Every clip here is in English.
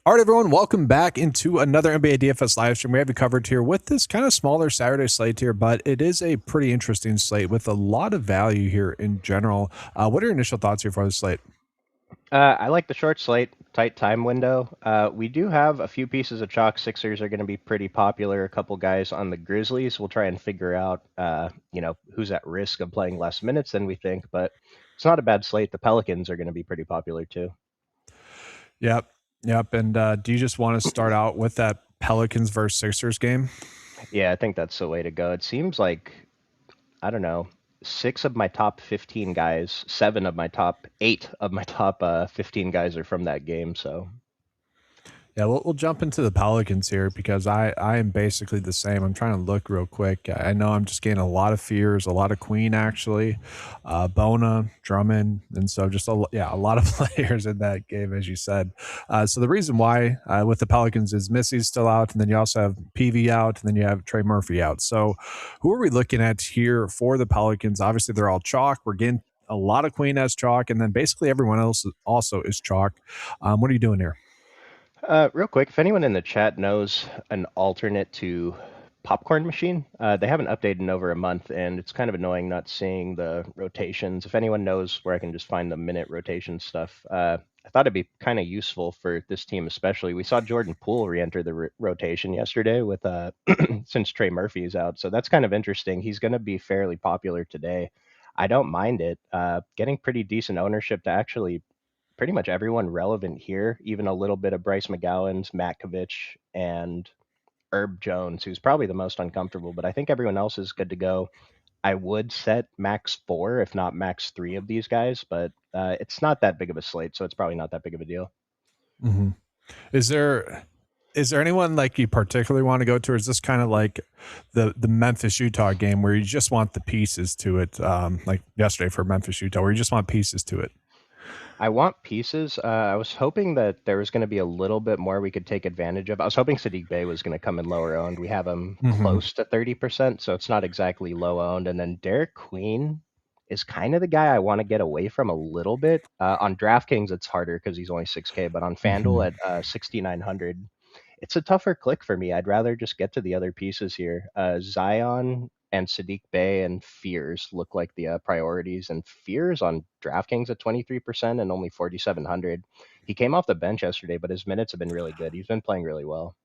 All right, everyone, welcome back into another NBA DFS live stream. We have you covered here with this kind of smaller Saturday slate here, but it is a pretty interesting slate with a lot of value here in general. What are your initial thoughts here for the slate? I like the short slate, tight time window. We do have a few pieces of chalk. Sixers are going to be pretty popular. A couple guys on the Grizzlies. We'll try and figure out, who's at risk of playing less minutes than we think. But it's not a bad slate. The Pelicans are going to be pretty popular too. Yep, yep. And do you just want to start out with that Pelicans versus Sixers game? Yeah, I think that's the way to go. It seems like I don't know. Six of my top 15 guys, seven of my top eight of my top 15 guys are from that game. So Yeah, we'll jump into the Pelicans here because I am basically the same. I'm trying to look real quick. I know I'm just getting a lot of fears, a lot of Queen actually, Bona, Drummond, and so just a lot of players in that game, as you said. So the reason why with the Pelicans is Missy's still out, and then you also have PV out, and then you have Trey Murphy out. So who are we looking at here for the Pelicans? Obviously, they're all chalk. We're getting a lot of Queen as chalk, and then basically everyone else also is chalk. What are you doing here? Real quick, if anyone in the chat knows an alternate to Popcorn Machine, they haven't updated in over a month, and it's kind of annoying not seeing the rotations. If anyone knows where I can just find the minute rotation stuff, I thought it'd be kind of useful for this team, especially. We saw Jordan Poole re-enter the rotation yesterday with since Trey Murphy is out, so that's kind of interesting. He's going to be fairly popular today. I don't mind it. Getting pretty decent ownership to actually pretty much everyone relevant here, even a little bit of Bryce McGowan's, Matkovich, and Herb Jones, who's probably the most uncomfortable, but I think everyone else is good to go. I would set max four, if not max three of these guys, but it's not that big of a slate, so it's probably not that big of a deal. Mm-hmm. Is there anyone like you particularly want to go to, or is this kind of like the Memphis Utah game where you just want the pieces to it, like yesterday for Memphis Utah, where you just want pieces to it? I want pieces. I was hoping that there was going to be a little bit more we could take advantage of. I was hoping Sadiq Bey was going to come in lower owned. We have him Mm-hmm. close to 30%, so it's not exactly low owned. And then Derek Queen is kind of the guy I want to get away from a little bit. On DraftKings, it's harder because he's only 6K, but on Mm-hmm. FanDuel at 6,900, it's a tougher click for me. I'd rather just get to the other pieces here. Zion and Sadiq Bey and Fears look like the priorities. And Fears on DraftKings at 23% and only 4,700. He came off the bench yesterday, but his minutes have been really good. He's been playing really well.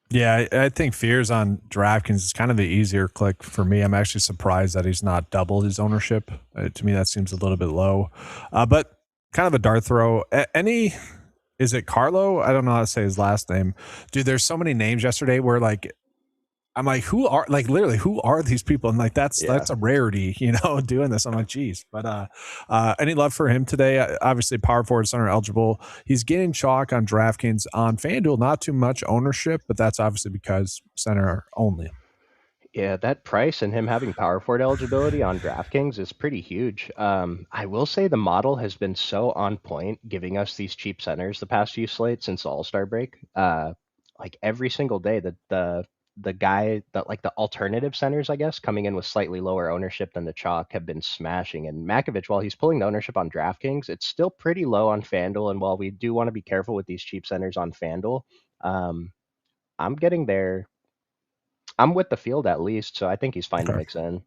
Yeah, I think Fears on DraftKings is kind of the easier click for me. I'm actually surprised that he's not doubled his ownership. To me, that seems a little bit low, but kind of a dart throw. Any is it Carlo? I don't know how to say his last name. Dude, there's so many names yesterday where like I'm like, who are like literally who are these people? And like Yeah. that's a rarity, doing this. I'm like, geez. But any love for him today? Obviously, power forward center eligible. He's getting chalk on DraftKings on FanDuel, not too much ownership, but that's obviously because center only. Yeah, that price and him having power forward eligibility on DraftKings is pretty huge. I will say the model has been so on point, giving us these cheap centers the past few slates since the All Star break. Like every single day, the guy that like the alternative centers, I guess, coming in with slightly lower ownership than the chalk have been smashing. And Makovich, while he's pulling the ownership on DraftKings, it's still pretty low on FanDuel. And while we do want to be careful with these cheap centers on FanDuel, um, I'm getting there. I'm with the field at least, so I think he's fine to Okay. mix in.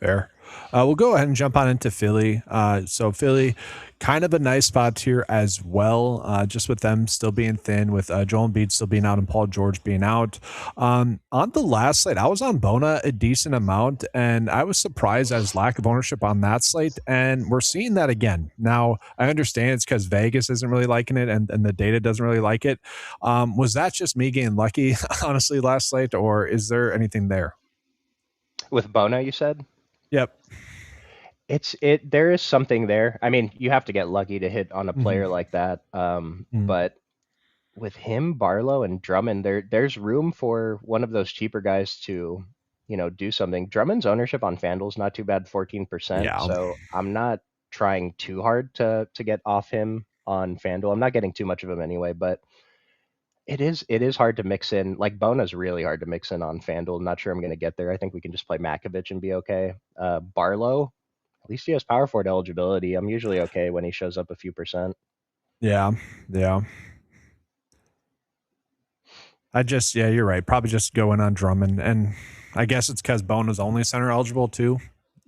Fair. We'll go ahead and jump on into Philly. So Philly, kind of a nice spot here as well. Just with them still being thin, with Joel Embiid still being out and Paul George being out. On the last slate, I was on Bona a decent amount, and I was surprised at his lack of ownership on that slate. And we're seeing that again. Now I understand it's because Vegas isn't really liking it, and the data doesn't really like it. Was that just me getting lucky, honestly, last slate, or is there anything there? With Bona, you said? Yep. There is something there. I mean, you have to get lucky to hit on a player Hmm. like that. But with him, Barlow, and Drummond, there's room for one of those cheaper guys to, do something. Drummond's ownership on FanDuel's not too bad, 14%. Yeah. So I'm not trying too hard to get off him on FanDuel. I'm not getting too much of him anyway, but it is hard to mix in. Like Bona's really hard to mix in on FanDuel. I'm not sure I'm going to get there. I think we can just play Makovich and be okay. Barlow, at least he has power forward eligibility. I'm usually okay when he shows up a few percent. Yeah. Yeah. Yeah, you're right. Probably just going on Drummond, and I guess it's because Bona's only center eligible too.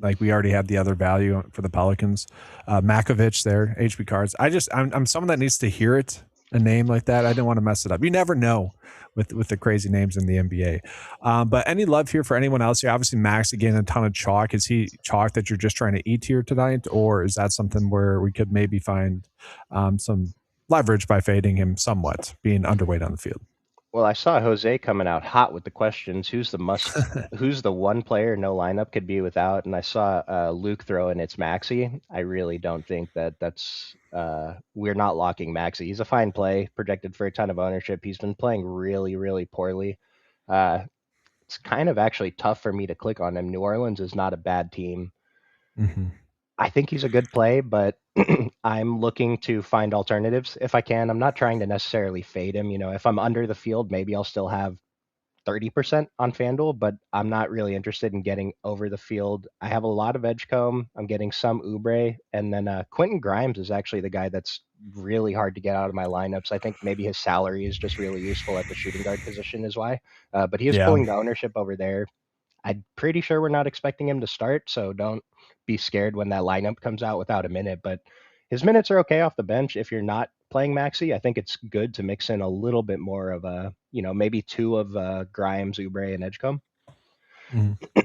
Like we already have the other value for the Pelicans. Makovich there, HB cards. I'm someone that needs to hear it, a name like that. I didn't want to mess it up. You never know with the crazy names in the NBA. But any love here for anyone else here? Obviously, Max again a ton of chalk. Is he chalk that you're just trying to eat here tonight, or is that something where we could maybe find some leverage by fading him somewhat, being underweight on the field? Well, I saw Jose coming out hot with the questions. Who's the one player no lineup could be without? And I saw Luke throw in it's Maxi. I really don't think that's we're not locking Maxi. He's a fine play, projected for a ton of ownership. He's been playing really, really poorly. Uh, it's kind of actually tough for me to click on him. New Orleans is not a bad team. Mm-hmm. I think he's a good play, but I'm looking to find alternatives if I can. I'm not trying to necessarily fade him. If I'm under the field, maybe I'll still have 30% on FanDuel, but I'm not really interested in getting over the field. I have a lot of Edgecombe. I'm getting some Oubre, and then Quentin Grimes is actually the guy that's really hard to get out of my lineups. I think maybe his salary is just really useful at the shooting guard position is why. But he is Yeah. pulling the ownership over there. I'm pretty sure we're not expecting him to start, so don't be scared when that lineup comes out without a minute. But his minutes are okay off the bench. If you're not playing Maxi, I think it's good to mix in a little bit more of maybe two of Grimes, Oubre, and Edgecombe.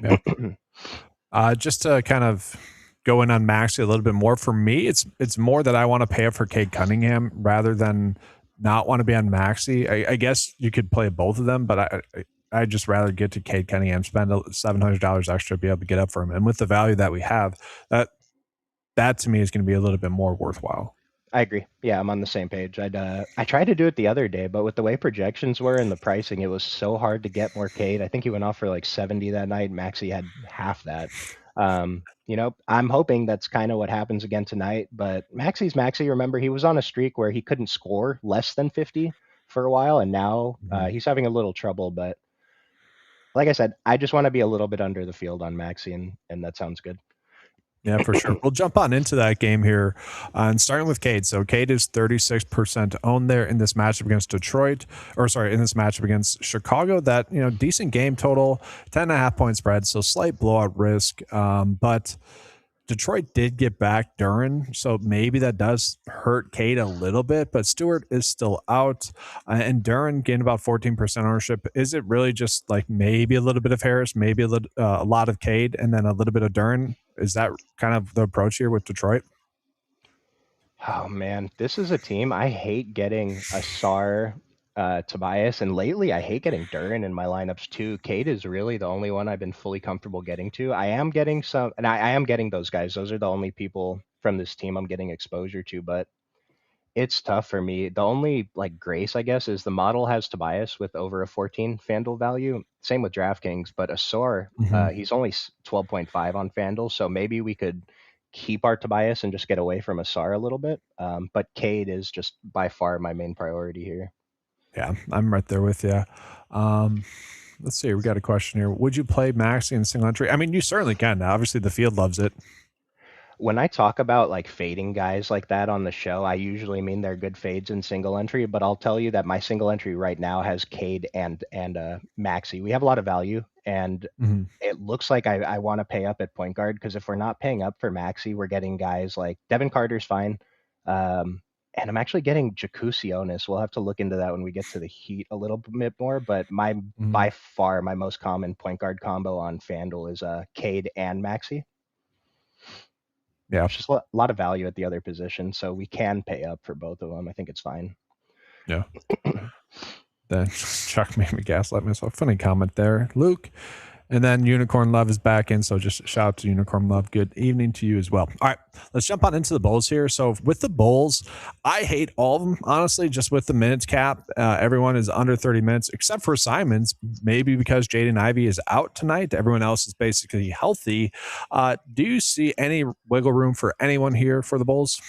Yeah. Just to kind of go in on Maxi a little bit more, for me, it's more that I want to pay up for Cade Cunningham rather than not want to be on Maxi. I guess you could play both of them, but I just rather get to Cade Cunningham, spend $700 extra to be able to get up for him, and with the value that we have, that to me is going to be a little bit more worthwhile. I agree. Yeah, I'm on the same page. I tried to do it the other day, but with the way projections were and the pricing, it was so hard to get more Cade. I think he went off for like 70 that night. Maxi had half that. I'm hoping that's kind of what happens again tonight. But Maxi's Maxi. Remember, he was on a streak where he couldn't score less than 50 for a while, and now he's having a little trouble. But like I said, I just want to be a little bit under the field on Maxi, and that sounds good. Yeah, for sure. We'll jump on into that game here, and starting with Cade. So Cade is 36% owned there in this matchup against Detroit, in this matchup against Chicago. That decent game total, 10.5 point spread, so slight blowout risk. But Detroit did get back Duren, so maybe that does hurt Cade a little bit, but Stewart is still out, and Duren gained about 14% ownership. Is it really just like maybe a little bit of Harris, maybe a lot of Cade, and then a little bit of Duren? Is that kind of the approach here with Detroit? Oh man, this is a team. I hate getting a Sar Tobias, and lately I hate getting Duren in my lineups too. Cade is really the only one I've been fully comfortable getting to. I am getting some, and I am getting those guys. Those are the only people from this team I'm getting exposure to, but it's tough for me. The only like grace, I guess, is the model has Tobias with over a 14 FanDuel value. Same with DraftKings, but Asor, he's only 12.5 on FanDuel, so maybe we could keep our Tobias and just get away from Asar a little bit. But Cade is just by far my main priority here. Yeah, I'm right there with you. Let's see. We got a question here. Would you play Maxi in single entry? I mean, you certainly can. Obviously, the field loves it. When I talk about like fading guys like that on the show, I usually mean they're good fades in single entry, but I'll tell you that my single entry right now has Cade and Maxi. We have a lot of value, and it looks like I want to pay up at point guard, because if we're not paying up for Maxi, we're getting guys like Devin Carter's fine. And I'm actually getting Jacusionis. We'll have to look into that when we get to the Heat a little bit more. But by far my most common point guard combo on FanDuel is Cade and Maxi. Yeah. It's just a lot of value at the other position, so we can pay up for both of them. I think it's fine. Yeah. Then Chuck made me gaslight myself. Funny comment there, Luke. And then Unicorn Love is back in, so just shout out to Unicorn Love. Good evening to you as well. All right, let's jump on into the Bulls here. So with the Bulls, I hate all of them, honestly, just with the minutes cap. Everyone is under 30 minutes, except for Simons, maybe because Jaden Ivey is out tonight. Everyone else is basically healthy. Do you see any wiggle room for anyone here for the Bulls?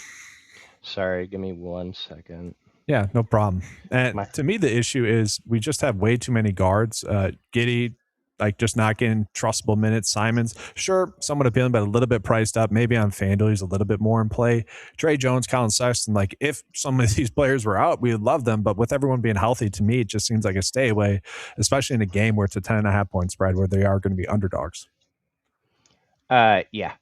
Sorry, give me 1 second. Yeah, no problem. And to me, the issue is we just have way too many guards. Giddey, like just not getting trustable minutes. Simons, sure, somewhat appealing, but a little bit priced up. Maybe on FanDuel, he's a little bit more in play. Trey Jones, Colin Sexton, like if some of these players were out, we would love them. But with everyone being healthy, to me, it just seems like a stay away, especially in a game where it's a 10.5 point spread where they are going to be underdogs. Yeah,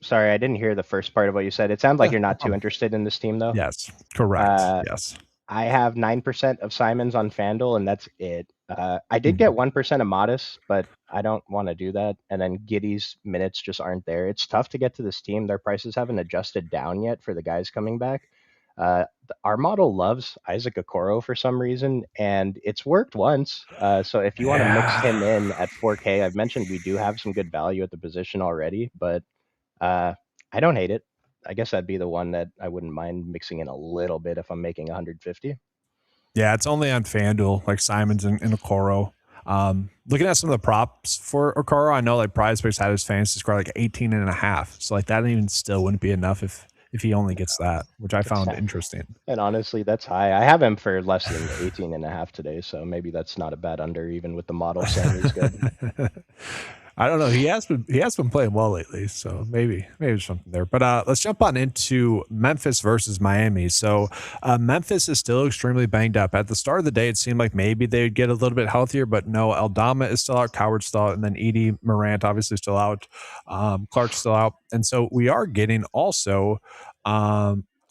sorry, I didn't hear the first part of what you said. It sounds like you're not too interested in this team, though. Yes, correct. Yes. I have 9% of Simons on FanDuel, and that's it. I did get 1% of Modest, but I don't want to do that. And then Giddey's minutes just aren't there. It's tough to get to this team. Their prices haven't adjusted down yet for the guys coming back. Our model loves Isaac Okoro for some reason, and it's worked once. So if you want to mix him in at 4K, I've mentioned we do have some good value at the position already, but I don't hate it. I guess that'd be the one that I wouldn't mind mixing in a little bit if I'm making 150. Yeah, it's only on FanDuel, like Simons and Okoro. Looking at some of the props for Okoro, I know like PrizePicks had his fantasy score like 18.5. So like that even still wouldn't be enough if he only gets that, which I found interesting. And honestly, that's high. I have him for less than 18.5 today, so maybe that's not a bad under, even with the model saying he's good. I don't know. He has been playing well lately, so maybe there's something there. But let's jump on into Memphis versus Miami. So Memphis is still extremely banged up. At the start of the day, it seemed like maybe they'd get a little bit healthier, but no. Aldama is still out, Coward's still out, and then Edie Morant obviously still out. Clark's still out, and so we are getting also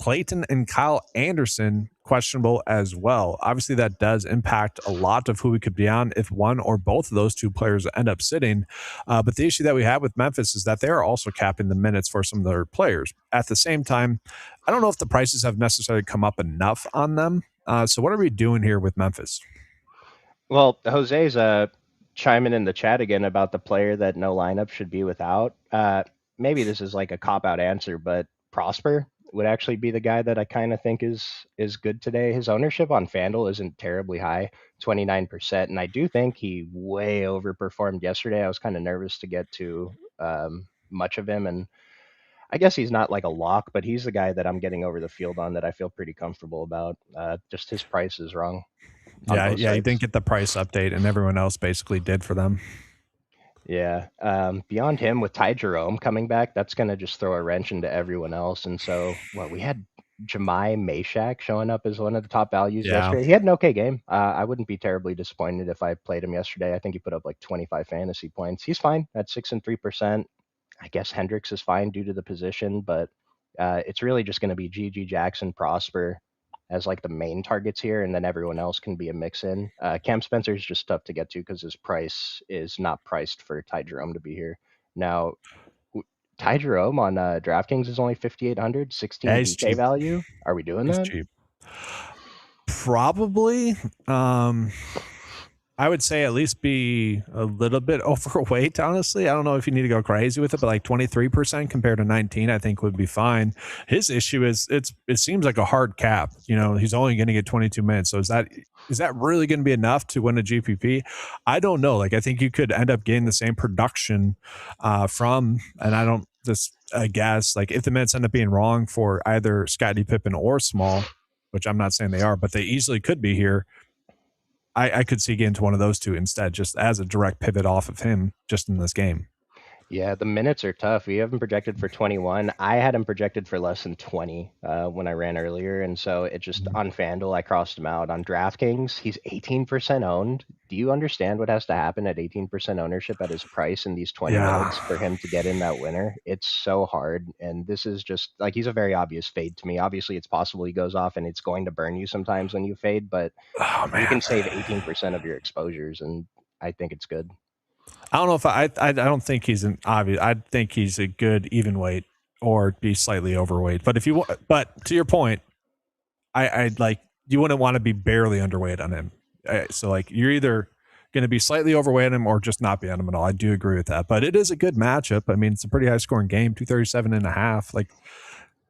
Clayton and Kyle Anderson questionable as well. Obviously, that does impact a lot of who we could be on if one or both of those two players end up sitting. But the issue that we have with Memphis is that they are also capping the minutes for some of their players. At the same time, I don't know if the prices have necessarily come up enough on them. So what are we doing here with Memphis? Well, Jose's chiming in the chat again about the player that no lineup should be without. Maybe this is like a cop-out answer, but Prosper would actually be the guy that I kind of think is good today. His ownership on FanDuel isn't terribly high, 29%, and I do think he way overperformed yesterday. I was kind of nervous to get too much of him, and I guess he's not like a lock, but he's the guy that I'm getting over the field on that I feel pretty comfortable about. Just his price is wrong. Yeah, he didn't get the price update, and everyone else basically did for them. Yeah. Beyond him, with Ty Jerome coming back, that's going to just throw a wrench into everyone else. And so, we had Jemai Meshack showing up as one of the top values yesterday. He had an okay game. I wouldn't be terribly disappointed if I played him yesterday. I think he put up like 25 fantasy points. He's fine at 6 and 3%. I guess Hendricks is fine due to the position, but it's really just going to be GG Jackson, Prosper as like the main targets here, and then everyone else can be a mix in. Cam Spencer is just tough to get to because his price is not priced for Ty Jerome to be here. Now, Ty Jerome on DraftKings is only 5,800, 16 DK value. Are we doing that? Cheap. Probably. I would say at least be a little bit overweight, honestly. I don't know if you need to go crazy with it, but like 23% compared to 19, I think would be fine. His issue is it seems like a hard cap. He's only going to get 22 minutes. So is that really going to be enough to win a GPP? I don't know. Like, I think you could end up getting the same production and I guess, like if the minutes end up being wrong for either Scottie Pippen or Small, which I'm not saying they are, but they easily could be here. I could see getting to one of those two instead, just as a direct pivot off of him just in this game. Yeah, the minutes are tough. We have him projected for 21. I had him projected for less than 20 when I ran earlier. And so it just on FanDuel, I crossed him out. On DraftKings, he's 18% owned. Do you understand what has to happen at 18% ownership at his price in these 20 minutes for him to get in that winner? It's so hard. And this is just like, he's a very obvious fade to me. Obviously, it's possible he goes off and it's going to burn you sometimes when you fade, but you can save 18% of your exposures. And I think it's good. I don't know if I don't think he's an obvious. I think he's a good even weight or be slightly overweight. But but to your point, I like you wouldn't want to be barely underweight on him. So like you're either going to be slightly overweight on him or just not be on him at all. I do agree with that. But it is a good matchup. I mean, it's a pretty high scoring game, 237.5. Like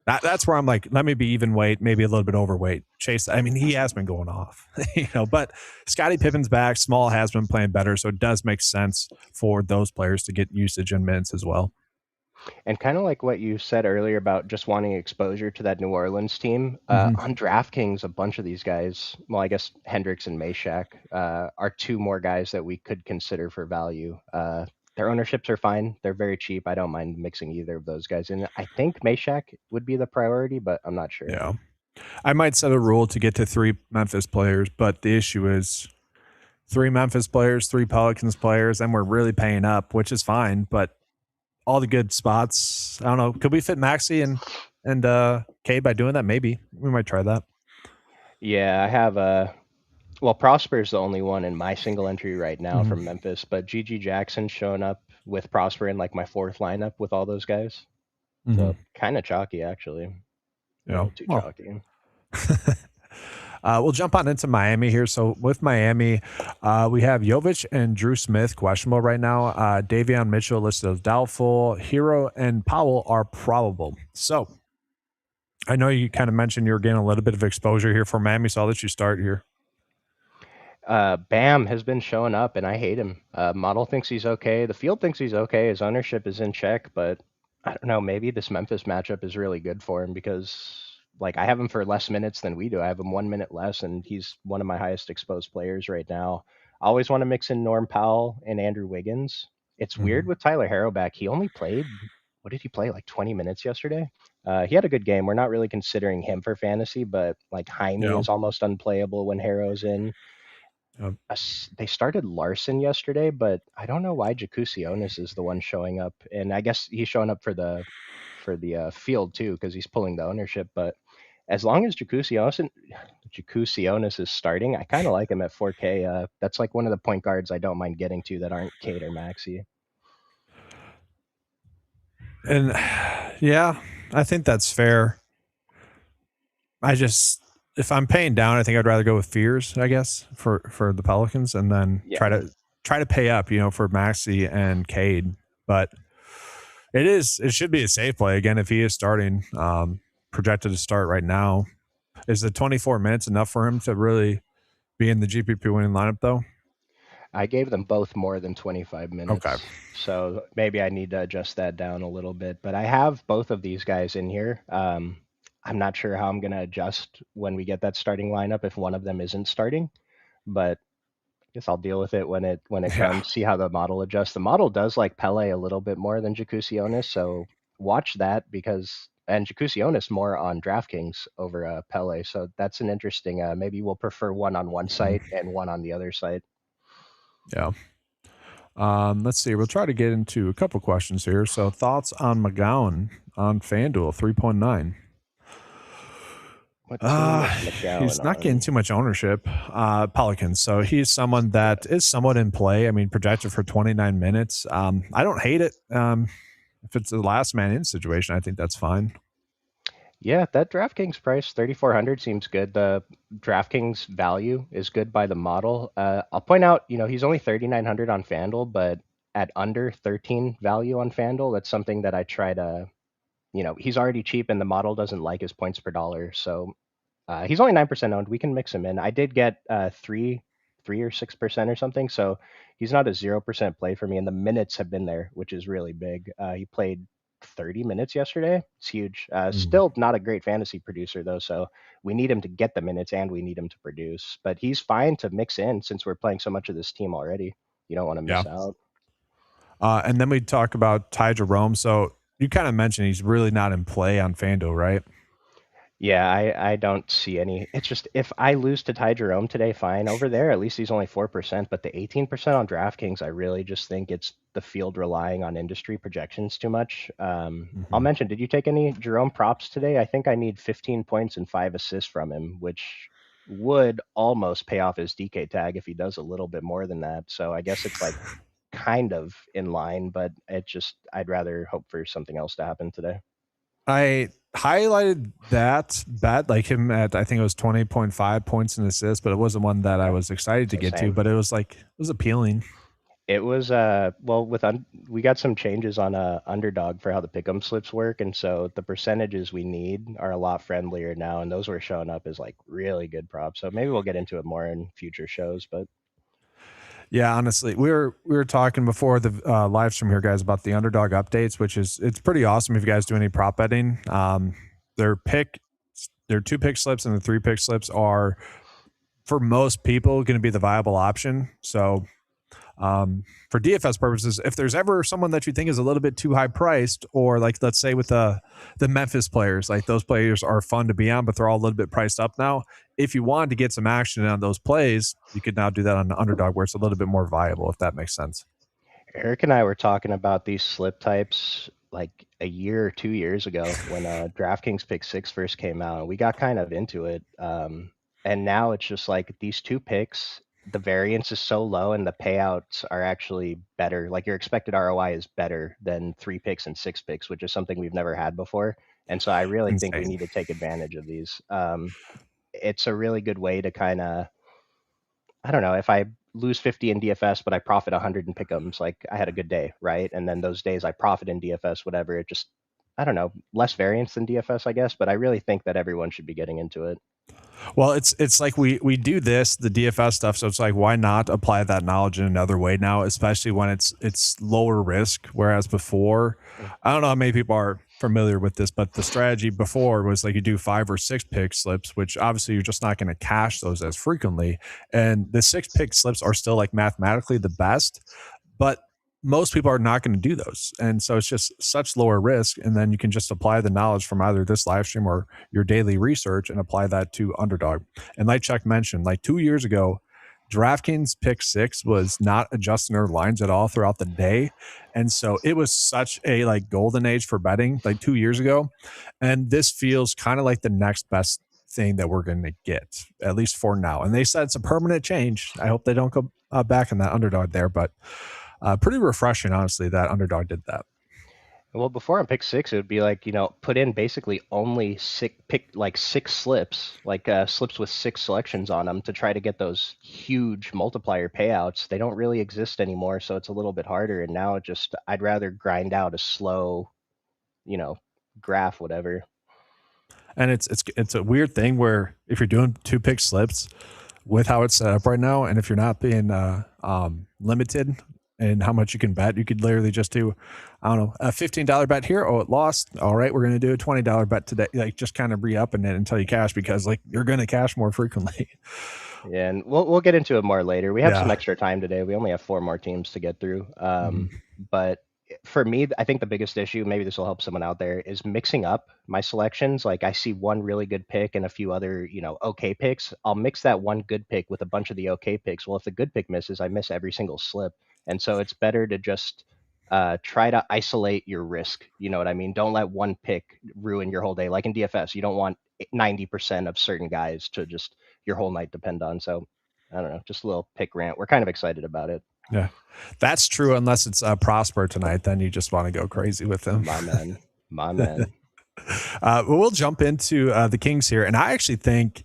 that's where I'm like, let me be even weight, maybe a little bit overweight. Chase, I mean, he has been going off, but Scottie Pippen's back. Small has been playing better, so it does make sense for those players to get usage and minutes as well. And kind of like what you said earlier about just wanting exposure to that New Orleans team, Hmm. on DraftKings, a bunch of these guys, well, I guess Hendricks and Meshack, are two more guys that we could consider for value. Their ownerships are fine. They're very cheap. I don't mind mixing either of those guys in. I think Meshack would be the priority, but I'm not sure. Yeah. I might set a rule to get to three Memphis players, but the issue is three Memphis players, three Pelicans players, and we're really paying up, which is fine. But all the good spots, I don't know. Could we fit Maxi and Cade by doing that? Maybe we might try that. Yeah, I have well, Prosper's the only one in my single entry right now Hmm. from Memphis, but GG Jackson's showing up with Prosper in like my fourth lineup with all those guys. Hmm. So kind of chalky, actually. A Yeah. little too Well, chalky. we'll jump on into Miami here. So with Miami, we have Jovic and Drew Smith questionable right now. Davion Mitchell listed as doubtful. Hero and Powell are probable. So I know you kind of mentioned you're getting a little bit of exposure here for Miami, so I'll let you start here. Bam has been showing up, and I hate him. Model thinks he's okay. The field thinks he's okay. His ownership is in check, but I don't know. Maybe this Memphis matchup is really good for him because, like, I have him for less minutes than we do. I have him 1 minute less, and he's one of my highest exposed players right now. I always want to mix in Norm Powell and Andrew Wiggins. It's weird Mhm. with Tyler Harrow back. He only played, what did he play, like 20 minutes yesterday? He had a good game. We're not really considering him for fantasy, but like Jaime Yeah. is almost unplayable when Harrow's in. Yep. They started Larson yesterday, but I don't know why Jacusionis is the one showing up, and I guess he's showing up for the field too because he's pulling the ownership. But as long as Jacusionis is starting, I kind of like him at 4K. That's like one of the point guards I don't mind getting to that aren't Cade or Maxi. And yeah, I think that's fair. I just if I'm paying down, I think I'd rather go with Fears, I guess, for the Pelicans, and then try Yeah, to pay up, for Maxi and Cade. But it should be a safe play again if he is starting, projected to start right now. Is the 24 minutes enough for him to really be in the GPP winning lineup though? I gave them both more than 25 Okay. minutes, so maybe I need to adjust that down a little bit. But I have both of these guys in here. I'm not sure how I'm going to adjust when we get that starting lineup if one of them isn't starting, but I guess I'll deal with it when it Yeah. comes. See how the model adjusts. The model does like Pele a little bit more than Jacusionis, so watch that because and Jacusionis more on DraftKings over Pele, so that's an interesting. Maybe we'll prefer one on one Mhm. site and one on the other site. Yeah. Let's see. We'll try to get into a couple questions here. So, thoughts on McGowan on FanDuel 3.9? What team is He's McGowan not getting on? too much ownership. Pelicans. So he's someone Yeah. that is somewhat in play. I mean, projected for 29 minutes. I don't hate it. If it's a last man in situation, I think that's fine. Yeah, that DraftKings price, 3,400 seems good. The DraftKings value is good by the model. I'll point out, he's only 3,900 on FanDuel, but at under 13 value on FanDuel, that's something that I try to, he's already cheap and the model doesn't like his points per dollar. So he's only 9% owned. We can mix him in. I did get 3 or 6% or something. So he's not a 0% play for me. And the minutes have been there, which is really big. He played 30 minutes yesterday. It's huge. Mm. Still not a great fantasy producer, though. So we need him to get the minutes and we need him to produce. But he's fine to mix in since we're playing so much of this team already. You don't want to Yeah. miss out. And then we talk about Ty Jerome. So you kind of mentioned he's really not in play on FanDuel, right? Yeah, I don't see any. It's just if I lose to Ty Jerome today, fine. Over there, at least he's only 4%, but the 18% on DraftKings, I really just think it's the field relying on industry projections too much. I'll Hmm. mention, did you take any Jerome props today? I think I need 15 points and 5 assists from him, which would almost pay off his DK tag if he does a little bit more than that. So I guess it's like kind of in line, but I'd rather hope for something else to happen today. I highlighted that bet, like him at I think it was 20.5 points and assists, but it wasn't one that I Yeah, was excited to so get to, same. but it was appealing. It was well we got some changes on underdog for how the pick'em slips work, and so the percentages we need are a lot friendlier now, and those were showing up as like really good props. So maybe we'll get into it more in future shows, but Yeah, honestly, we were talking before the live stream here, guys, about the underdog updates, which is it's pretty awesome if you guys do any prop betting. Their pick, their 2 pick slips and the 3 pick slips are for most people going to be the viable option. So for DFS purposes, if there's ever someone that you think is a little bit too high priced, or like let's say with the Memphis players, like those players are fun to be on, but they're all a little bit priced up now. If you wanted to get some action on those plays, you could now do that on the underdog where it's a little bit more viable, if that makes sense. Eric and I were talking about these slip types like a year or 2 years ago when DraftKings Pick Six first came out, and we got kind of into it. And now it's just like these 2 picks, the variance is so low, and the payouts are actually better. Like your expected ROI is better than 3 picks and 6 picks, which is something we've never had before. And so I really think we Insane. need to take advantage of these. It's a really good way to kind of, I don't know, if I lose 50 in DFS, but I profit 100 in pick'ems, like I had a good day, right? And then those days I profit in DFS, whatever, it just, I don't know, less variance than DFS, I guess, but I really think that everyone should be getting into it. Well, it's like we do this the DFS stuff, so it's like why not apply that knowledge in another way now, especially when it's lower risk. Whereas before, I don't know how many people are familiar with this, but the strategy before was like you do 5 or 6 pick slips, which obviously you're just not going to cash those as frequently. And the 6 pick slips are still like mathematically the best, but most people are not going to do those. And so it's just such lower risk. And then you can just apply the knowledge from either this live stream or your daily research and apply that to underdog. And like Chuck mentioned, like 2 years ago, DraftKings Pick Six was not adjusting their lines at all throughout the day. And so it was such a like golden age for betting like 2 years ago. And this feels kind of like the next best thing that we're going to get, at least for now. And they said it's a permanent change. I hope they don't go back in that underdog there, but pretty refreshing, honestly, that underdog did that. Well, before on pick six, it would be like, put in basically only pick like 6 slips, like slips with 6 selections on them to try to get those huge multiplier payouts. They don't really exist anymore, so it's a little bit harder. And now I'd rather grind out a slow, you know, graph, whatever. And it's a weird thing where if you're doing 2 pick slips with how it's set up right now, and if you're not being limited in how much you can bet, you could literally just do, I don't know, a $15 bet here. Oh, it lost. All right, we're going to do a $20 bet today. Like just kind of re-upping it until you cash, because like you're going to cash more frequently. Yeah, and we'll get into it more later. We have some Yeah. extra time today. We only have 4 more teams to get through. But for me, I think the biggest issue, maybe this will help someone out there, is mixing up my selections. Like I see one really good pick and a few other, okay picks. I'll mix that one good pick with a bunch of the okay picks. Well, if the good pick misses, I miss every single slip. And so it's better to just try to isolate your risk. You know what I mean? Don't let one pick ruin your whole day. Like in DFS, you don't want 90% of certain guys to just your whole night depend on. So I don't know, just a little pick rant. We're kind of excited about it. Yeah, that's true. Unless it's Prosper tonight, then you just want to go crazy with him. My man, my man. We'll jump into the Kings here, and I actually think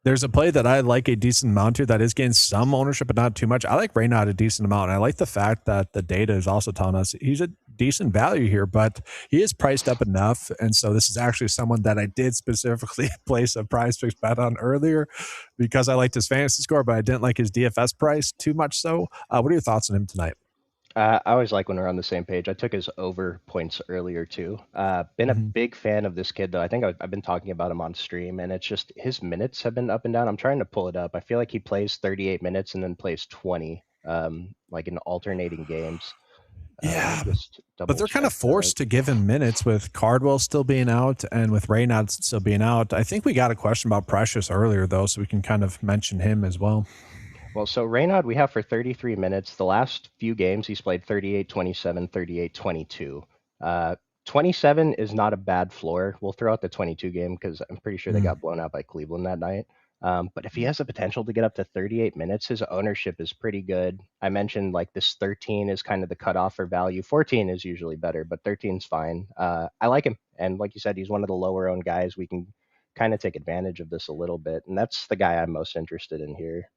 there's a play that I like a decent amount to that is getting some ownership, but not too much. I like Reynaud a decent amount. And I like the fact that the data is also telling us he's a decent value here, but he is priced up enough. And so this is actually someone that I did specifically place a prize fix bet on earlier because I liked his fantasy score, but I didn't like his DFS price too much. So what are your thoughts on him tonight? I always like when we're on the same page. I took his over points earlier too. Been a big fan of this kid though. I think I've been talking about him on stream, and it's just his minutes have been up and down. I'm trying to pull it up. I feel like he plays 38 minutes and then plays 20, like in alternating games. Yeah, Just but they're kind of forced to give him minutes with Cardwell still being out and with Reynaud still being out. I think we got a question about Precious earlier though, so we can kind of mention him as well. Well, so Reynaud we have for 33 minutes. The last few games he's played 38, 27, 38, 22. 27 is not a bad floor. We'll throw out the 22 game because I'm pretty sure they got blown out by Cleveland that night. But if he has the potential to get up to 38 minutes, his ownership is pretty good. I mentioned like this 13 is kind of the cutoff for value. 14 is usually better, but 13 is fine. I like him. And like you said, he's one of the lower owned guys. We can kind of take advantage of this a little bit. And that's the guy I'm most interested in here.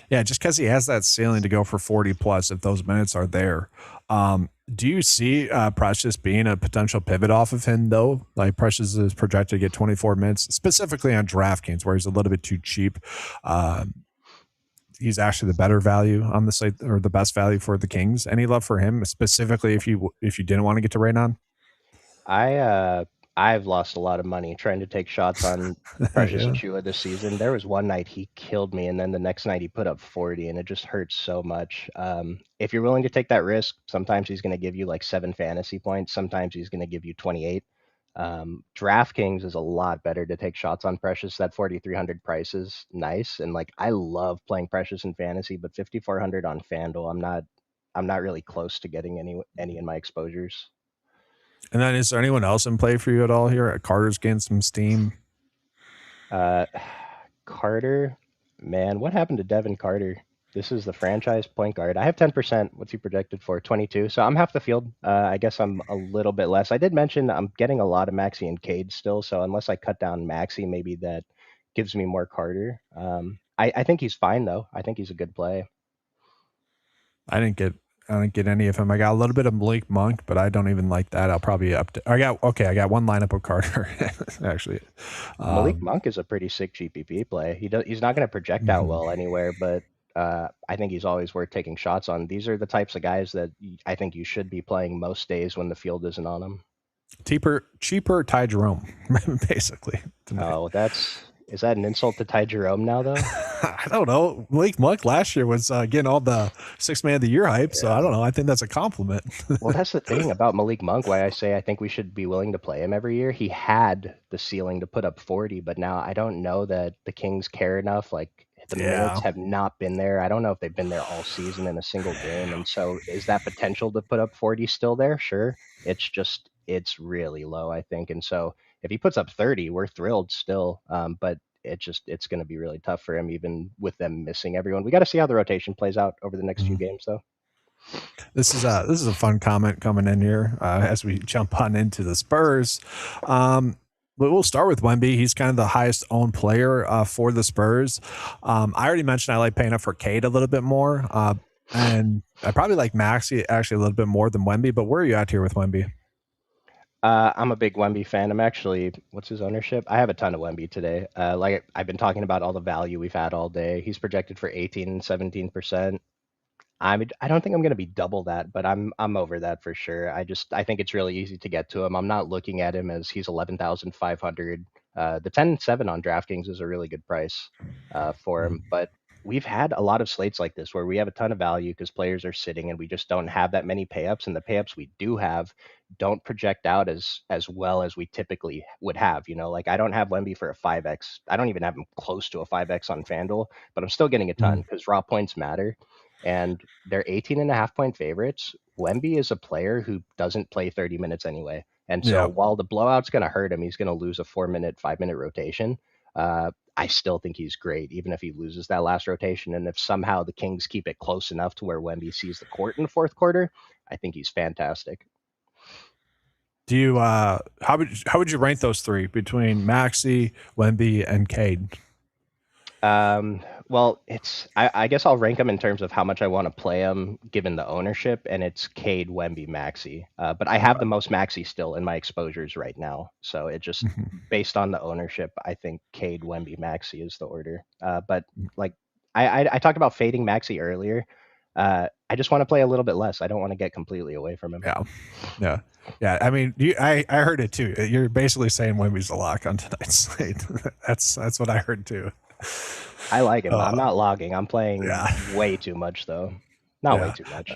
Yeah, just because he has that ceiling to go for 40 plus if those minutes are there. Do you see Precious being a potential pivot off of him, though? Like Precious is projected to get 24 minutes, specifically on DraftKings, where he's a little bit too cheap. he's actually the better value on the site, or the best value for the Kings. Any love for him, specifically if you didn't want to get to Raynon? I I've lost a lot of money trying to take shots on Precious Yeah. Achua this season. There was one night he killed me, and then the next night he put up 40, and it just hurts so much. If you're willing to take that risk, sometimes he's going to give you like 7 fantasy points. Sometimes he's going to give you 28. DraftKings is a lot better to take shots on Precious. That 4,300 price is nice, and like I love playing Precious in fantasy, but 5,400 on FanDuel, I'm not really close to getting any in my exposures. And then is there anyone else in play for you at all here? Carter's getting some steam. Uh, Carter, man, what happened to Devin Carter? This is the franchise point guard. I have 10%. What's he projected for? 22. So I'm half the field. I guess I'm a little bit less. I did mention I'm getting a lot of Maxi and Cade still. So unless I cut down Maxi, maybe that gives me more Carter. I think he's fine though. I think he's a good play. I didn't get I didn't get any of him. I got a little bit of Malik Monk, but I don't even like that. I'll probably up to. I got one lineup of Carter actually. Malik Um, Monk is a pretty sick GPP play. He's not going to project out mhm. well anywhere, but I think he's always worth taking shots on. These are the types of guys that I think you should be playing most days when the field isn't on them. Cheaper Ty Jerome, basically tonight. Oh, is that an insult to Ty Jerome now though? I don't know. Malik Monk last year was getting all the six man of the year hype, so I Yeah. don't know. I think that's a compliment. Well, that's the thing about Malik Monk, why I say I think we should be willing to play him every year. He had the ceiling to put up 40, but now I don't know that the Kings care enough. Like the minutes Yeah. have not been there. I don't know if they've been there all season in a single game. And so is that potential to put up 40 still there? Sure. It's really low, I think. And so if he puts up 30, we're thrilled still. But it's going to be really tough for him, even with them missing everyone. We got to see how the rotation plays out over the next few Mhm. games, though. This is a fun comment coming in here as we jump on into the Spurs. But we'll start with Wemby. He's kind of the highest owned player for the Spurs. I already mentioned I like paying up for Cade a little bit more, and I probably like Maxi actually a little bit more than Wemby. But where are you at here with Wemby? I'm a big Wemby fan. I'm actually, what's his ownership? I have a ton of Wemby today. Like I've been talking about all the value we've had all day. He's projected for 18 and 17%. I don't think I'm going to be double that, but I'm over that for sure. I think it's really easy to get to him. I'm not looking at him as he's 11,500. The 10-7 on DraftKings is a really good price for him, but we've had a lot of slates like this where we have a ton of value because players are sitting and we just don't have that many payups, and the payups we do have don't project out as well as we typically would have. You know, like I don't have Wemby for a 5x. I don't even have him close to a 5x on FanDuel, but I'm still getting a ton Mhm. because raw points matter, and they're 18.5 point favorites. Wemby is a player who doesn't play 30 minutes anyway. And so Yeah. while the blowout's going to hurt him, he's going to lose a 4 minute, 5 minute rotation. I still think he's great, even if he loses that last rotation. And if somehow the Kings keep it close enough to where Wemby sees the court in the fourth quarter, I think he's fantastic. Do you how would you rank those three between Maxi, Wemby, and Cade? Well, I guess I'll rank them in terms of how much I want to play them given the ownership, and it's Cade, Wemby, Maxi. But I have the most Maxi still in my exposures right now, so it just based on the ownership, I think Cade, Wemby, Maxi is the order. But like I talked about fading Maxi earlier. I just want to play a little bit less. I don't want to get completely away from him. Yeah, yeah, yeah. I mean, I heard it too. You're basically saying Wemby's a lock on tonight's slate. That's what I heard too. I like him. I'm Uh, not logging. I'm playing yeah, way too much though. Not way yeah. too much.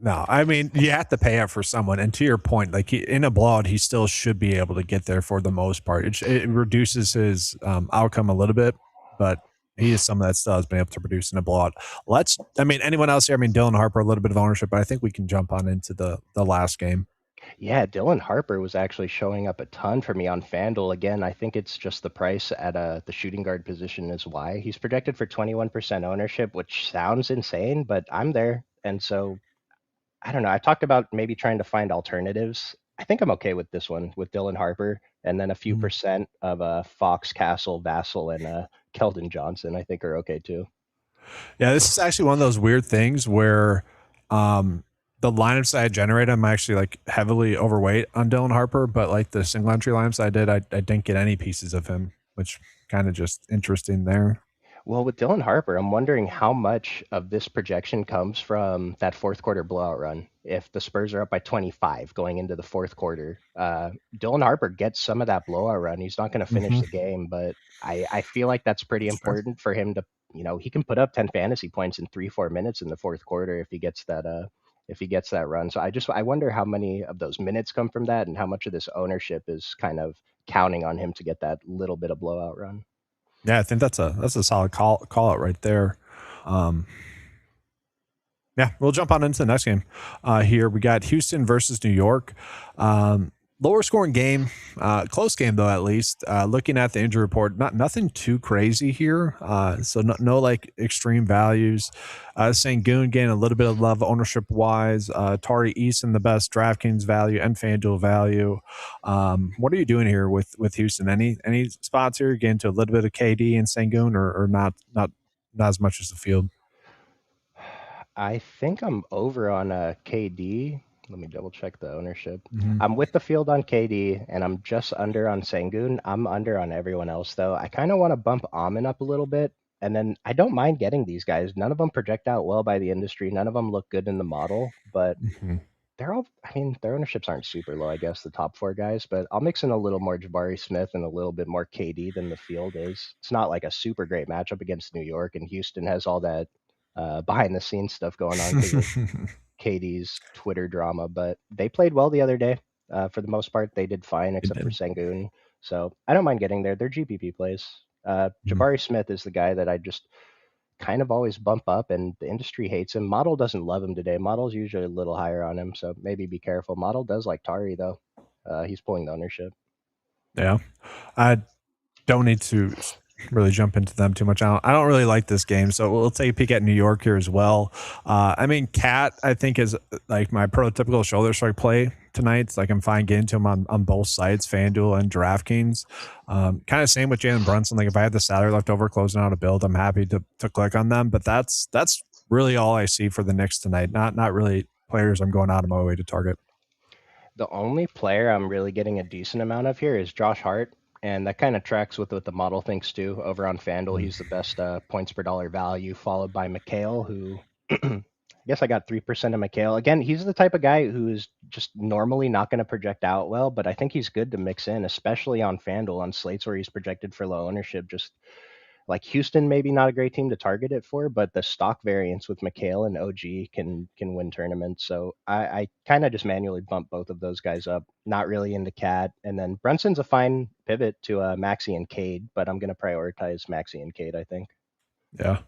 No, I mean you have to pay up for someone, and to your point, like in a blowout, he still should be able to get there for the most part. It reduces his outcome a little bit, but he is someone that still has been able to produce in a blowout. I mean, anyone else here? I mean, Dylan Harper, a little bit of ownership, but I think we can jump on into the last game. Yeah, Dylan Harper was actually showing up a ton for me on FanDuel. Again, I think it's just the price at the shooting guard position is why. He's projected for 21% ownership, which sounds insane, but I'm there. And so I don't know. I talked about maybe trying to find alternatives. I think I'm okay with this one with Dylan Harper, and then a few Mhm. percent of Fox, Castle, Vassell, and Keldon Johnson, I think are okay too. Yeah, this is actually one of those weird things where the lineups that I generated, I'm actually like heavily overweight on Dylan Harper, but like the single entry lineups I did, I didn't get any pieces of him, which kind of just interesting there. Well, with Dylan Harper, I'm wondering how much of this projection comes from that fourth quarter blowout run. If the Spurs are up by 25 going into the fourth quarter, Dylan Harper gets some of that blowout run. He's not going to finish Hmm. the game, but I feel like that's pretty Sure. important for him to, he can put up 10 fantasy points in 3-4 minutes in the fourth quarter if he gets that run. So I wonder how many of those minutes come from that and how much of this ownership is kind of counting on him to get that little bit of blowout run. Yeah, I think that's a solid call out right there. Um, Yeah, we'll jump on into the next game. Here we got Houston versus New York. Lower scoring game, close game though at least. Looking at the injury report, nothing too crazy here. So no like extreme values. Sengun getting a little bit of love ownership wise. Tari Eason the best DraftKings value and FanDuel value. What are you doing here with Houston? Any spots here? Getting to a little bit of KD and Sengun or not as much as the field. I think I'm over on KD. Let me double check the ownership. Mm-hmm. I'm with the field on KD, and I'm just under on Sengun. I'm under on everyone else, though. I kind of want to bump Amon up a little bit, and then I don't mind getting these guys. None of them project out well by the industry. None of them look good in the model, but Mm-hmm. they're all, I mean, their ownerships aren't super low, I guess, the top four guys, but I'll mix in a little more Jabari Smith and a little bit more KD than the field is. It's not like a super great matchup against New York, and Houston has all that behind the scenes stuff going on because of KD's Twitter drama, but they played well the other day. For the most part, they did fine It except for did. Sengun. So I don't mind getting there. They're GPP plays. Mhm. Jabari Smith is the guy that I just kind of always bump up, and the industry hates him. Model doesn't love him today. Model's usually a little higher on him, so maybe be careful. Model does like Tari though. He's pulling the ownership. Yeah. I don't need to really jump into them too much. I don't really like this game, so we'll take a peek at New York here as well. I mean, Cat, I think, is like my prototypical shoulder strike play tonight. It's like I'm fine getting to him on both sides, FanDuel and DraftKings. Kind of same with Jalen Brunson. Like if I had the salary left over closing out a build, I'm happy to click on them. But that's really all I see for the Knicks tonight. Not really players I'm going out of my way to target. The only player I'm really getting a decent amount of here is Josh Hart, and that kind of tracks with what the model thinks too. Over on FanDuel, Mm. he's the best points per dollar value, followed by McHale, who I guess I got 3% of McHale. Again, he's the type of guy who is just normally not going to project out well, but I think he's good to mix in, especially on FanDuel on slates where he's projected for low ownership. Just like Houston, maybe not a great team to target it for, but the stock variance with McHale and OG can win tournaments. So I kind of just manually bump both of those guys up. Not really into Cat, and then Brunson's a fine pivot to Maxi and Cade, but I'm going to prioritize Maxi and Cade. I think. Yeah.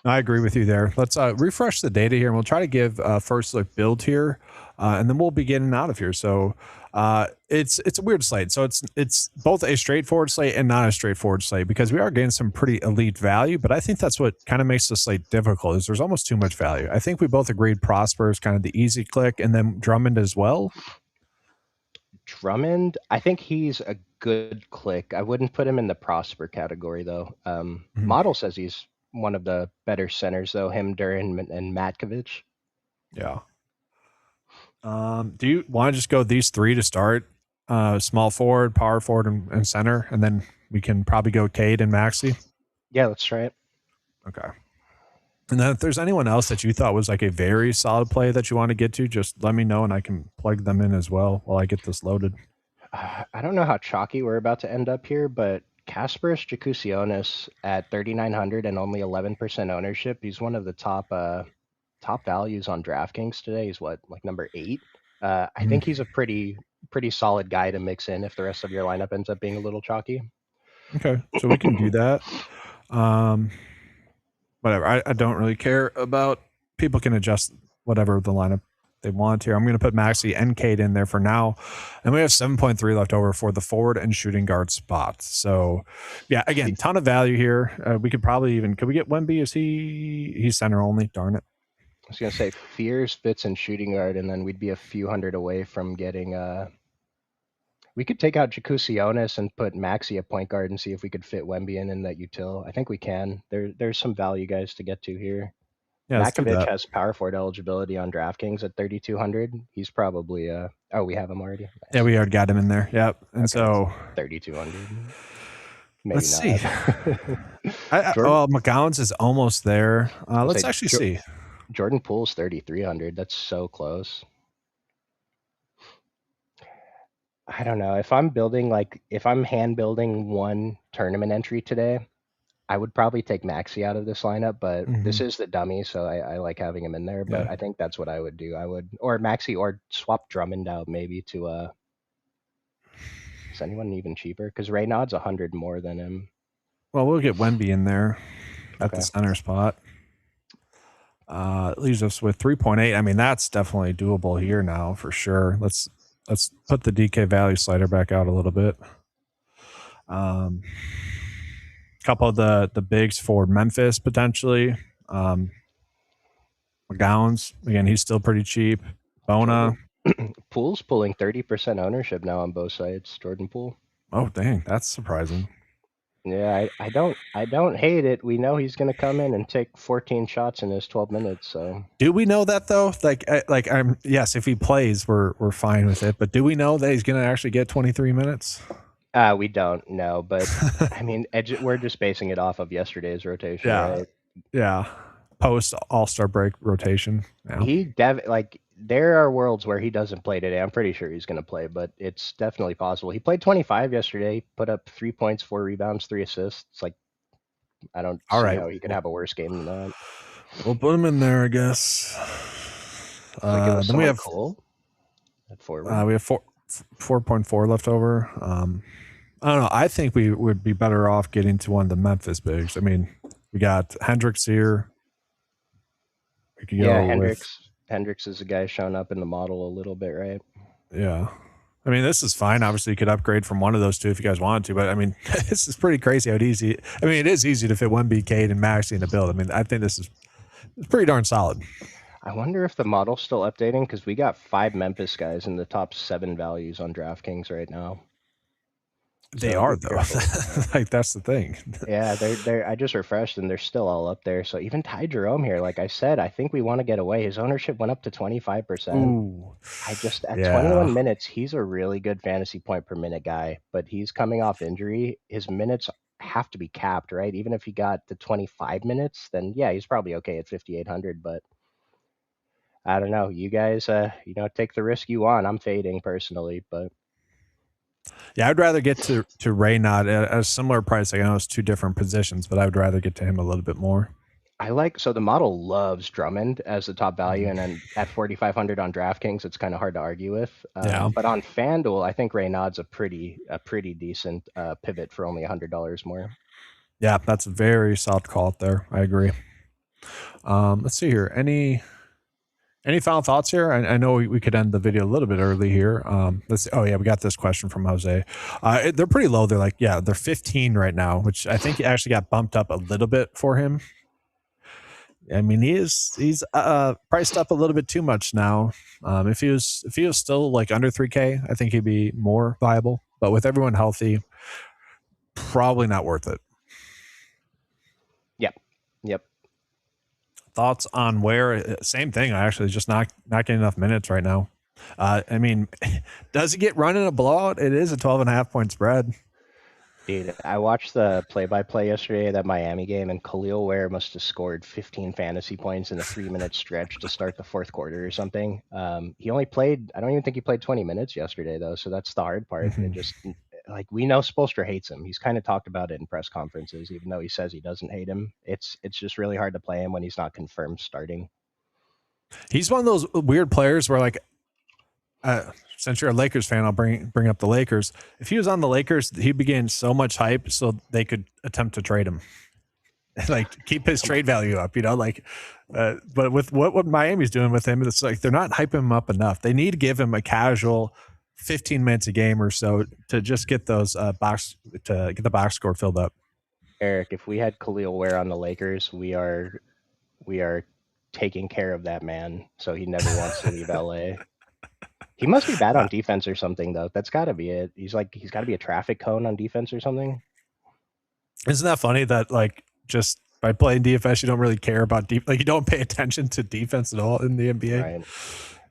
I agree with you there. Let's refresh the data here, and we'll try to give first look build here, and then we'll be getting out of here. So it's a weird slate. So it's both a straightforward slate and not a straightforward slate because we are getting some pretty elite value. But I think that's what kind of makes the slate difficult. Is there's almost too much value. I think we both agreed Prosper is kind of the easy click, and then Drummond as well. Drummond, I think he's a good click. I wouldn't put him in the Prosper category though. Mhm. Model says he's one of the better centers though. Him, Duran, and Matkovich. Yeah. Do you want to just go these three to start? Small forward, power forward, and center, and then we can probably go Cade and Maxi. Yeah, let's try it. Okay. And then if there's anyone else that you thought was like a very solid play that you want to get to, just let me know and I can plug them in as well while I get this loaded. I don't know how chalky we're about to end up here, but Kasparis Jakusionis at 3,900 and only 11% ownership. He's one of the top values on DraftKings today. He's what, like number 8? I Mhm. think he's a pretty solid guy to mix in if the rest of your lineup ends up being a little chalky. Okay. So we can do that. Um, Whatever. I don't really care about people can adjust whatever the lineup they want here. I'm going to put Maxi and Cade in there for now. And we have 7.3 left over for the forward and shooting guard spot. So, yeah, again, ton of value here. We could probably even, could we get Wemby? He's center only? Darn it. I was gonna say Fears, Fitz, and shooting guard, and then we'd be a few hundred away from getting. We could take out Jakusionis and put Maxi at point guard and see if we could fit Wemby in that util. I think we can. There's some value guys to get to here. Yeah, let's do Makovich that. has power forward eligibility on DraftKings at 3,200. He's probably oh, we have him already. Yeah, Nice. we already got him in there. Yep. And Okay, so 3,200. Maybe Let's see. not. Jordan, Well, McGowan's is almost there. I'll Let's say actually see. Jordan Poole's 3,300. That's so close. I don't know. If I'm hand building one tournament entry today, I would probably take Maxi out of this lineup, but this is the dummy, so I like having him in there. But Yeah. I think that's what I would do. Or Maxi, or swap Drummond out maybe to is anyone even cheaper? Because Raynaud's 100 more than him. Well, we'll get Wemby in there at the Okay. center spot. It leaves us with 3.8. I mean, that's definitely doable here now for sure. Let's put the DK value slider back out a little bit. Couple of the bigs for Memphis potentially. McGowan's again, he's still pretty cheap. Bona. Poole's pulling 30% ownership now on both sides. Jordan Poole. Oh dang, that's surprising. Yeah, I don't hate it. We know he's going to come in and take 14 shots in his 12 minutes. So do we know that though? Like I'm yes, if he plays, we're fine with it. But do we know that he's going to actually get 23 minutes? We don't know, but I mean, we're just basing it off of yesterday's rotation, right? Yeah. Post All-Star break rotation. Yeah. There are worlds where he doesn't play today. I'm pretty sure he's going to play, but it's definitely possible. He played 25 yesterday, put up 3 points, 4 rebounds, 3 assists. Like, I don't see how he could have a worse game than that. We'll put him in there, I guess. Then we have Cole at forward. We have 4.4 left over. I don't know. I think we would be better off getting to one of the Memphis bigs. I mean, we got Hendricks here. We could go Hendricks is a guy showing up in the model a little bit, right? Yeah. I mean, this is fine. Obviously, you could upgrade from one of those two if you guys wanted to, but I mean, this is pretty crazy how easy. I mean, it is easy to fit Wemby, Cade, and Maxey in a build. I mean, I think this is pretty darn solid. I wonder if the model's still updating because we got 5 Memphis guys in the top 7 values on DraftKings right now. They are though. Like that's the thing. Yeah, they're. I just refreshed and they're still all up there. So even Ty Jerome here, like I said, I think we want to get away. His ownership went up to 25%. At 21 minutes, he's a really good fantasy point per minute guy, but he's coming off injury. His minutes have to be capped, right? Even if he got to 25 minutes, then yeah, he's probably okay at 5,800. But I don't know. You guys, take the risk you want. I'm fading personally, but. Yeah, I'd rather get to Raynaud at a similar price. I know it's 2 different positions, but I would rather get to him a little bit more. So the model loves Drummond as the top value, and then at 4,500 on DraftKings, it's kind of hard to argue with. But on FanDuel, I think Raynaud's a pretty decent pivot for only $100 more. Yeah, that's a very solid call out there. I agree. Let's see here. Any final thoughts here? I know we could end the video a little bit early here. Let's see. Oh yeah, we got this question from Jose. They're pretty low. They're they're 15 right now, which I think actually got bumped up a little bit for him. I mean, he's priced up a little bit too much now. If he was still like under 3K, I think he'd be more viable. But with everyone healthy, probably not worth it. Yep. Thoughts on where? Same thing. I actually just not getting enough minutes right now. I mean, does he get run in a blowout? It is a 12.5 point spread. Dude, I watched the play-by-play yesterday of that Miami game, and Khalil Ware must have scored 15 fantasy points in a 3-minute stretch to start the fourth quarter or something. He only played, I don't even think he played 20 minutes yesterday, though, so that's the hard part. It just, we know Spoelstra hates him. He's kind of talked about it in press conferences, even though he says he doesn't hate him. It's just really hard to play him when he's not confirmed starting. He's one of those weird players where, since you're a Lakers fan, I'll bring up the Lakers. If he was on the Lakers, he'd be getting so much hype so they could attempt to trade him. Keep his trade value up, but with what Miami's doing with him, it's like they're not hyping him up enough. They need to give him a casual 15 minutes a game or so to just get those get the box score filled up. Eric, if we had Khalil Ware on the Lakers, we are taking care of that man so he never wants to leave LA. He must be bad on defense or something, though. That's got to be it. He's got to be a traffic cone on defense or something. Isn't that funny that just by playing DFS, you don't really care about you don't pay attention to defense at all in the NBA? Right.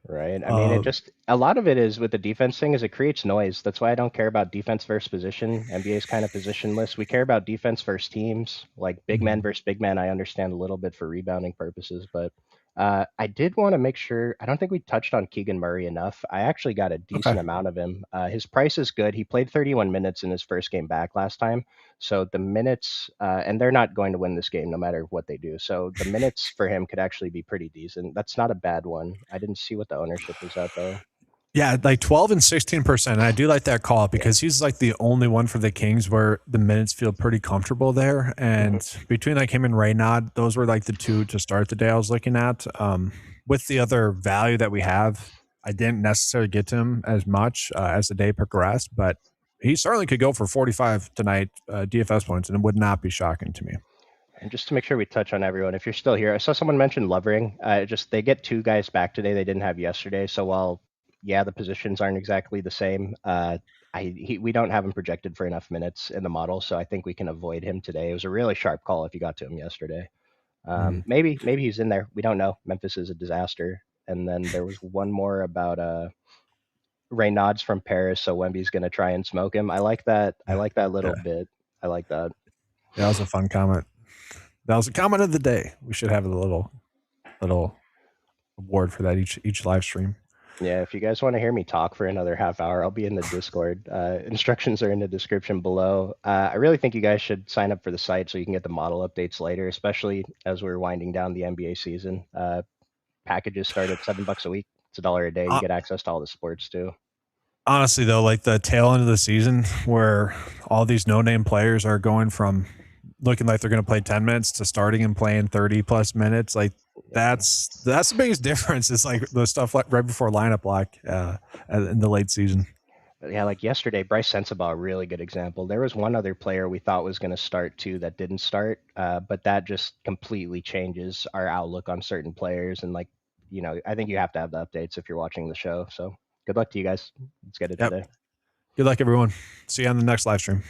Right. I mean, it Uh, just a lot of it is with the defense thing is it creates noise. That's why I don't care about defense versus position. NBA is kind of positionless. We care about defense versus teams, like big men mhm. versus big men. I understand a little bit for rebounding purposes, but I did want to make sure. I don't think we touched on Keegan Murray enough. I actually got a Okay. decent amount of him. His price is good. He played 31 minutes in his first game back last time. So the minutes, and they're not going to win this game no matter what they do. So the minutes for him could actually be pretty decent. That's not a bad one. I didn't see what the ownership was at though. Yeah, like 12 and 16%. And I do like that call Yeah. because he's like the only one for the Kings where the minutes feel pretty comfortable there. Hmm. And between like him and Reynad, those were like the two to start the day I was looking at. With the other value that we have, I didn't necessarily get to him as much as the day progressed, but he certainly could go for 45 tonight DFS points, and it would not be shocking to me. And just to make sure we touch on everyone, if you're still here, I saw someone mention Lovering. Just they get two guys back today they didn't have yesterday. So while yeah, the positions aren't exactly the same, we don't have him projected for enough minutes in the model, so I think we can avoid him today. It was a really sharp call if you got to him yesterday. Mm. Maybe he's in there. We don't know. Memphis is a disaster. And then there was one more about Reynauds from Paris, so Wemby's gonna try and smoke him. I like that. I Yeah. like that little Yeah. bit. I like that. That was a fun comment. That was a comment of the day. We should have a little award for that each live stream. Yeah, if you guys want to hear me talk for another half hour, I'll be in the Discord. Instructions are in the description below. I really think you guys should sign up for the site so you can get the model updates later, especially as we're winding down the NBA season. Packages start at $7 a week. It's $1 a day. You Uh, get access to all the sports too. Honestly, though, like the tail end of the season where all these no name players are going from looking like they're going to play 10 minutes to starting and playing 30 plus minutes, like Yeah. that's the biggest difference. It's like the stuff like right before lineup lock in the late season. But yeah, like yesterday, Bryce Sensabaugh, a really good example. There was one other player we thought was going to start too that didn't start, but that just completely changes our outlook on certain players. And like, I think you have to have the updates if you're watching the show. So good luck to you guys. Let's get it Yep. today. Good luck, everyone. See you on the next live stream.